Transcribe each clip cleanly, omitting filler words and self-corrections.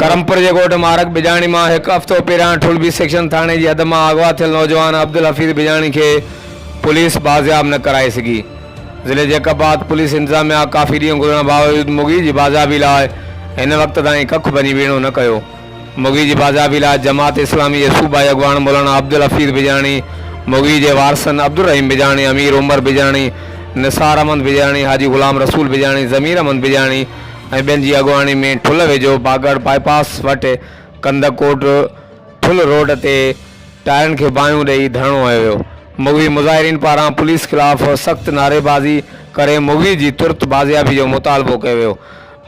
करमपुर के गोट मारक बिजाणी में एक हफ्तो पहिरियां ठुलबी सेक्शन थाने की हद में अगवा थियल नौजवान अब्दुल हफीज़ बिजाणी के पुलिस बाज़ियाब न कराए सघी। ज़िले जैकबाद पुलिस इंतजामिया काफ़ी ॾींहं गुज़रण बावजूद मुगी की बाज़ियाबी लाइ हिन वक्त ताईं कख बनी बीणो न कयो। मुगी की बाज़ियाबी लाइ जमात इस्लामी के सूबाई अगवान मौलाना अब्दुल हफीज़ बिजाणी, मुगी के वारसन अब्दुल रहीम बिजाणी, अमीर उमर बिजाणी, निसार अहमद बिजाणी, हाजी गुलाम रसूल बिजाणी, ज़मीर अहमद बिजाणी ऐं ॿियनि जी अॻुवाणी में ठुल वेझो बागड़ बाईपास वटि कंदकोट ठुल रोड ते टायरनि खे बाहियूं ॾेई धरणो हयो वियो। मुगी मुज़ाहिरीन पारां पुलिस ख़िलाफ़ सख़्त नारेबाज़ी करे मुगी जी तुर्त बाज़ियाबी जो मुतालबो कयो वियो।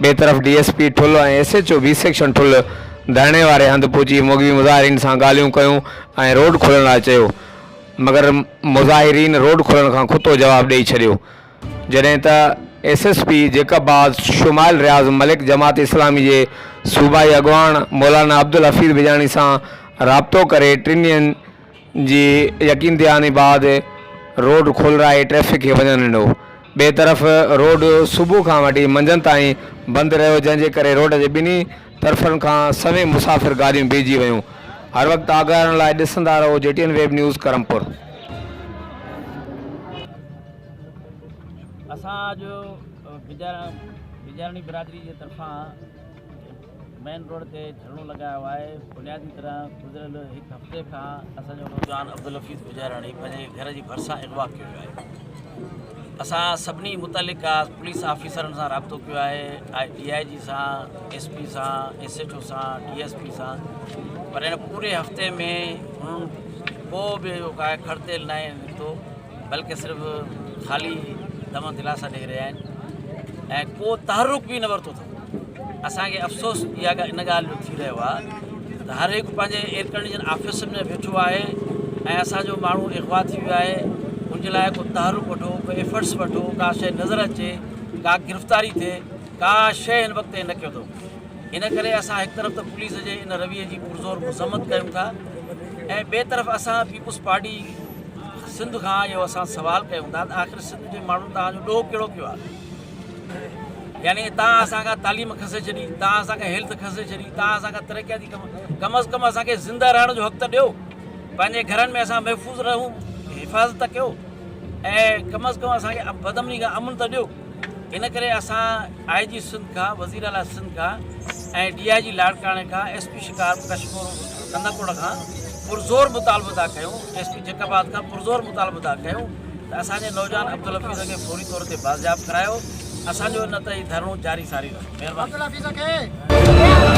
ॿिए तरफ़ DSP ठुल ऐं SHO B सेक्शन ठुल धरणे वारे हंधि पहुची मुगी मुज़ाहिरीन सां ॻाल्हियूं कयूं ऐं रोड खोलण लाइ चयो, मगर मुज़ाहिरीन रोड खोलण खां खुतो जवाबु ॾेई छॾियो। जॾहिं त SSP जैकबाद शुमाइल रियाज़ मलिक जमात इस्लामी के सूबाई अगवान मौलाना अब्दुल हफीज़ बिजाणी सां राब्तो करे टिनि ॾींहंनि जी यकीन दहानी बाद रोड खोलराए ट्रैफिक के वञणु ॾिनो। ॿिए तरफ़ रोड सुबुह खां वठी मंझंदि ताईं बंदि रहियो, जंहिंजे करे रोड जे ॿिन्ही तरफ़नि खां सवें मुसाफ़िर गाॾियूं बीहजी वियूं। हर वक्त आगाहण लाइ ॾिसंदा रहो JTN वेब न्यूज़ करमपुर। जो बिजारणी बिरादरी के तरफा मेन रोड से धरणो लगाया हुआ है। बुनियादी तरह गुजरल एक हफ्ते का असो नौजवान अब्दुल हफीज़ बिजारणी घर की भरसा अगवा किया है। असा सभी मुतलिका पुलिस ऑफिसरन से राब्तो किया है, DIG से, SP से, SHO से, DSP से, पर इन पूरे हफ्ते में को भी खड़तेल न निकतो, बल्कि सिर्फ खाली दम दिलासा दे रहे हैं, को तहरुक भी न वरतो थो। असांखे अफ़सोस इहा इन ॻाल्हि थी रहियो आहे त हर हिकु पंहिंजे एयर कंडीशन ऑफिस में वेठो आहे ऐं असांजो माण्हू अगवा थी वियो आहे। उनजे लाइ को तहरुक वठो, को एफर्ट्स वठो, का शइ नज़र अचे, का गिरफ़्तारी थिए, का शइ हिन वक़्तु न कयो अथऊं। इन करे असां हिकु तरफ़ त पुलिस जे इन रवैये जी पुरज़ोर मज़म्मत कयूं था ऐं ॿिए तरफ़ असां पीपुल्स पार्टी सिंध खां इहो असां सवाल कयूं था त आख़िर सिंध जे माण्हुनि तव्हांजो ॾोह कहिड़ो कयो आहे। यानी तव्हां असांखां तालीम खसे छॾी, तव्हां असांखे हेल्थ खसे छॾी, तव्हां असांखां तरक़ियाती कम अज़ कम असांखे ज़िंदा रहण जो हक़ त ॾियो, पंहिंजे घरनि में असां महफ़ूज़ रहूं, हिफ़ाज़त त कयो ऐं कम अज़ कम असांखे बदमनी खां अमन त ॾियो। इन करे असां IG सिंध खां, वज़ीर आला सिंध खां ऐं DIG लाड़काणे खां, SP शिकार कशमीर कंदकोट खां पुरज़ोर मुतालबो था कयूं, SP जैकबाद खां पुरज़ोर मुतालबो था कयूं त असांजे नौजवान अब्दुल हफीज़ खे फौरी तौर ते बाज़ियाब करायो। असांजो न त ही धरणो जारी सारी रहे। महिरबानी।